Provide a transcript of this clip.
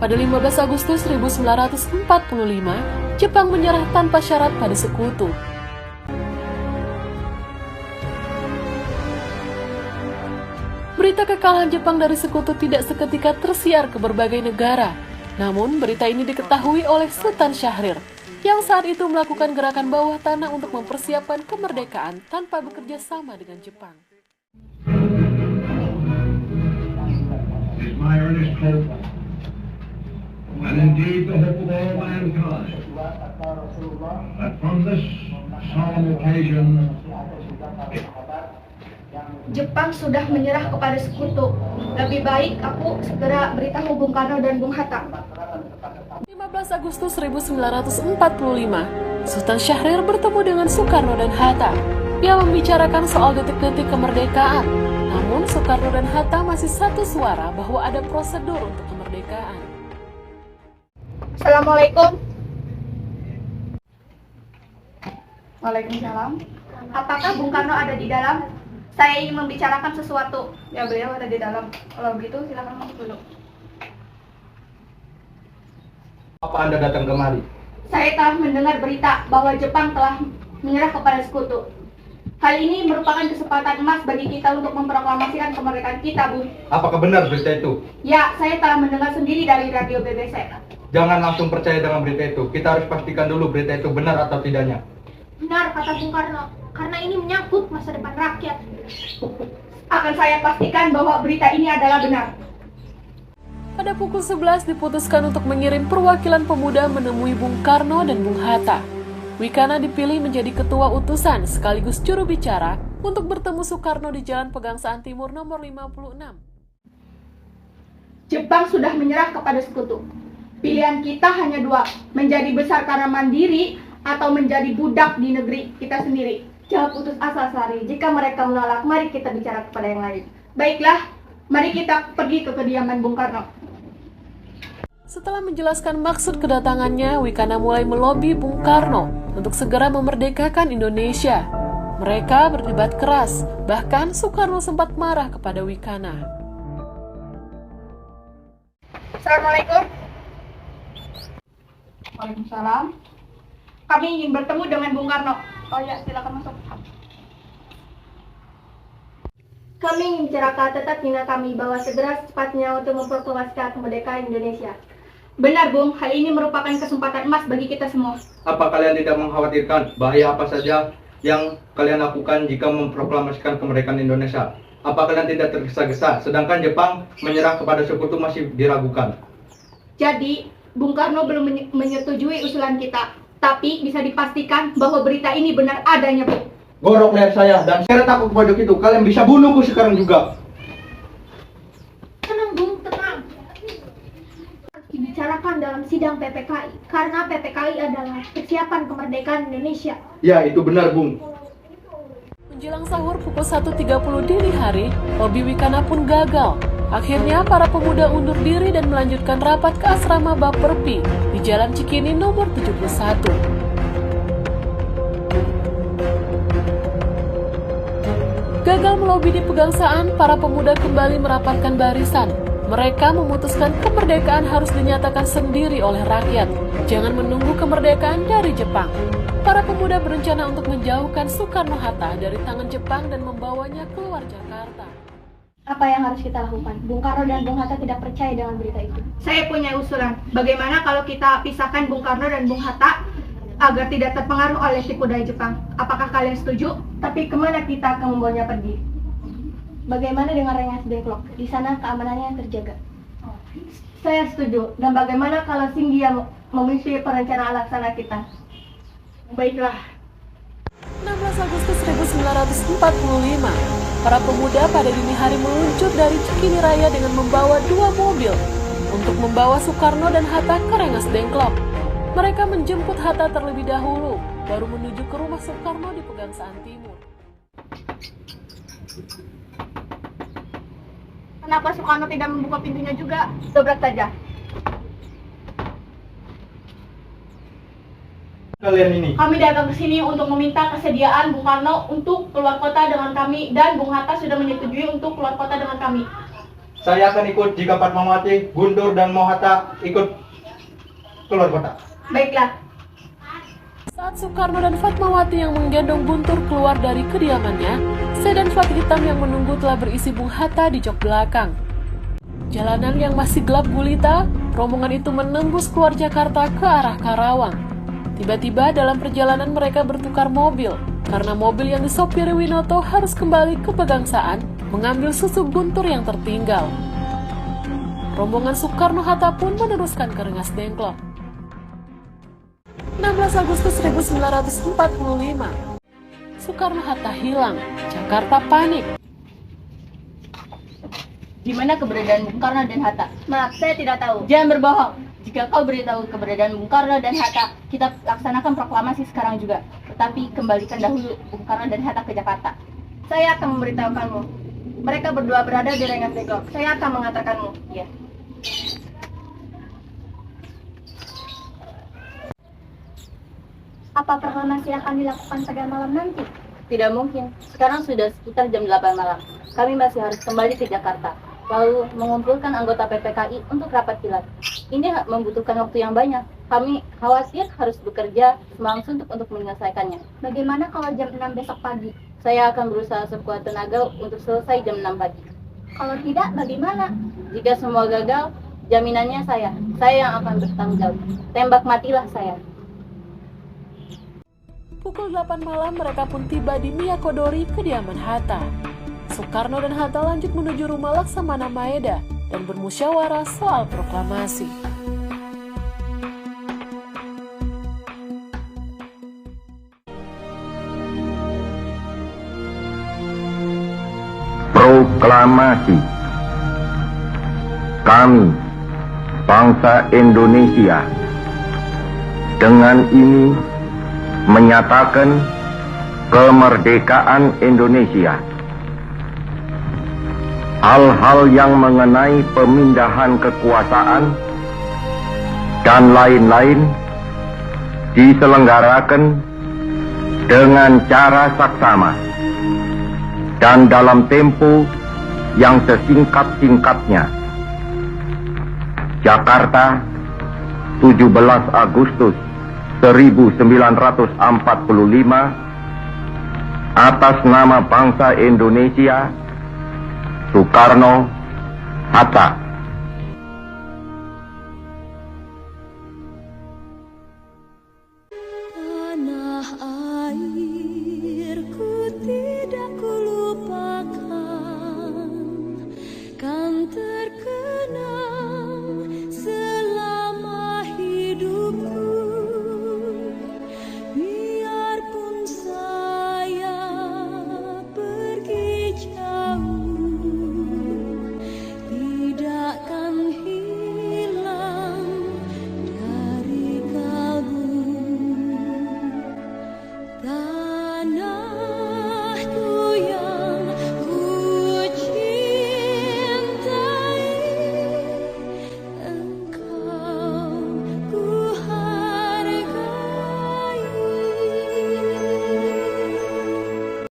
Pada 15 Agustus 1945, Jepang menyerah tanpa syarat pada Sekutu. Berita kekalahan Jepang dari Sekutu tidak seketika tersiar ke berbagai negara. Namun, berita ini diketahui oleh Sultan Syahrir, yang saat itu melakukan gerakan bawah tanah untuk mempersiapkan kemerdekaan tanpa bekerja sama dengan Jepang. It is my earnest hope, and indeed the hope of all mankind, that from this solemn occasion, Jepang sudah menyerah kepada Sekutu. Lebih baik aku segera beritahu Bung Karno dan Bung Hatta. 15 Agustus 1945, Sultan Syahrir bertemu dengan Soekarno dan Hatta. Ia membicarakan soal detik-detik kemerdekaan. Namun Soekarno dan Hatta masih satu suara bahwa ada prosedur untuk kemerdekaan. Assalamualaikum. Waalaikumsalam. Apakah Bung Karno ada di dalam? Saya ingin membicarakan sesuatu. Ya, beliau ada di dalam. Kalau begitu silakan masuk dulu. Apa Anda datang kemari? Saya telah mendengar berita bahwa Jepang telah menyerah kepada Sekutu. Hal ini merupakan kesempatan emas bagi kita untuk memproklamasikan kemerdekaan kita, Bung. Apakah benar berita itu? Ya, saya telah mendengar sendiri dari radio BBC. Jangan langsung percaya dengan berita itu. Kita harus pastikan dulu berita itu benar atau tidaknya. Benar kata Bung Karno, karena ini menyangkut masa depan rakyat. Akan saya pastikan bahwa berita ini adalah benar. Pada pukul 11 diputuskan untuk mengirim perwakilan pemuda menemui Bung Karno dan Bung Hatta. Wikana dipilih menjadi ketua utusan sekaligus juru bicara untuk bertemu Soekarno di Jalan Pegangsaan Timur nomor 56. Jepang sudah menyerah kepada Sekutu. Pilihan kita hanya dua, menjadi besar karena mandiri atau menjadi budak di negeri kita sendiri. Jangan putus asa, Sari. Jika mereka menolak, mari kita bicara kepada yang lain. Baiklah, mari kita pergi ke kediaman Bung Karno. Setelah menjelaskan maksud kedatangannya, Wikana mulai melobi Bung Karno untuk segera memerdekakan Indonesia. Mereka berdebat keras, bahkan Soekarno sempat marah kepada Wikana. Assalamualaikum. Waalaikumsalam. Kami ingin bertemu dengan Bung Karno. Oh ya, silakan masuk. Kami ingin bicarakan tentang keinginan kami bahwa segera secepatnya untuk memproklamasikan kemerdekaan Indonesia. Benar, Bung. Hal ini merupakan kesempatan emas bagi kita semua. Apa kalian tidak mengkhawatirkan bahaya apa saja yang kalian lakukan jika memproklamasikan kemerdekaan Indonesia? Apa kalian tidak tergesa-gesa, sedangkan Jepang menyerah kepada Sekutu masih diragukan? Jadi, Bung Karno belum menyetujui usulan kita. Tapi bisa dipastikan bahwa berita ini benar adanya, Bu. Gorok leher saya dan seret aku ke pojok itu. Kalian bisa bunuhku sekarang juga. Tenang, Bung, tenang. Dibicarakan dalam sidang PPKI, karena PPKI adalah persiapan kemerdekaan Indonesia. Ya, itu benar, Bung. Menjelang sahur pukul 1.30 dini hari, lobi Wikana pun gagal. Akhirnya para pemuda undur diri dan melanjutkan rapat ke asrama Baperpi di Jalan Cikini nomor 71. Gagal melobi di Pegangsaan, para pemuda kembali merapatkan barisan. Mereka memutuskan kemerdekaan harus dinyatakan sendiri oleh rakyat. Jangan menunggu kemerdekaan dari Jepang. Para pemuda berencana untuk menjauhkan Soekarno-Hatta dari tangan Jepang dan membawanya keluar Jakarta. Apa yang harus kita lakukan? Bung Karno dan Bung Hatta tidak percaya dengan berita itu. Saya punya usulan. Bagaimana kalau kita pisahkan Bung Karno dan Bung Hatta agar tidak terpengaruh oleh tipu daya Jepang? Apakah kalian setuju? Tapi kemana kita akan membawanya pergi? Bagaimana dengan Rengas Dengklok? Di sana keamanannya terjaga. Saya setuju. Dan bagaimana kalau Singgih memimpin perencanaan laksana kita? Baiklah. 16 Agustus 1945, para pemuda pada dini hari meluncur dari Cikini Raya dengan membawa 2 mobil untuk membawa Soekarno dan Hatta ke Rengas Dengklok. Mereka menjemput Hatta terlebih dahulu, baru menuju ke rumah Soekarno di Pegangsaan Timur. Kenapa Soekarno tidak membuka pintunya juga? Dobrak saja. Kalian ini. Kami datang ke sini untuk meminta kesediaan Bung Karno untuk keluar kota dengan kami dan Bung Hatta sudah menyetujui untuk keluar kota dengan kami. Saya akan ikut jika Fatmawati, Guntur, dan Mohatta ikut keluar kota. Baiklah. Saat Soekarno dan Fatmawati yang menggendong Guntur keluar dari kediamannya, sedan plat hitam yang menunggu telah berisi Bung Hatta di jok belakang. Jalanan yang masih gelap gulita, rombongan itu menembus keluar Jakarta ke arah Karawang. Tiba-tiba dalam perjalanan mereka bertukar mobil, karena mobil yang disopiri Winoto harus kembali ke Pegangsaan mengambil susu Guntur yang tertinggal. Rombongan Soekarno-Hatta pun meneruskan ke Rengas Dengklok. 16 Agustus 1945, Soekarno-Hatta hilang, Jakarta panik. Di mana keberadaan Bung Karno dan Hatta? Maaf, saya tidak tahu. Jangan berbohong. Jika kau beritahu keberadaan Bung Karno dan Hatta, kita laksanakan proklamasi sekarang juga. Tetapi kembalikan dahulu Bung Karno dan Hatta ke Jakarta. Saya akan memberitahukanmu. Mereka berdua berada di Rengas Dengklok. Saya akan mengatakanmu. Ya. Apa proklamasi akan dilakukan pada malam nanti? Tidak mungkin. Sekarang sudah sekitar jam 8 malam. Kami masih harus kembali ke Jakarta, lalu mengumpulkan anggota PPKI untuk rapat kilat. Ini membutuhkan waktu yang banyak. Kami khawatir harus bekerja semalam suntuk untuk menyelesaikannya. Bagaimana kalau jam 6 besok pagi? Saya akan berusaha sekuat tenaga untuk selesai jam 6 pagi. Kalau tidak, bagaimana? Jika semua gagal, jaminannya saya yang akan bertanggung jawab. Tembak matilah saya. Pukul 8 malam mereka pun tiba di Miyakodori, kediaman Hatta. Soekarno dan Hatta lanjut menuju rumah Laksamana Maeda dan bermusyawarah soal proklamasi. Proklamasi. Kami, bangsa Indonesia, dengan ini menyatakan kemerdekaan Indonesia. Hal-hal yang mengenai pemindahan kekuasaan dan lain-lain diselenggarakan dengan cara saksama dan dalam tempo yang sesingkat-singkatnya. Jakarta, 17 Agustus 1945, atas nama bangsa Indonesia, Soekarno, Hatta.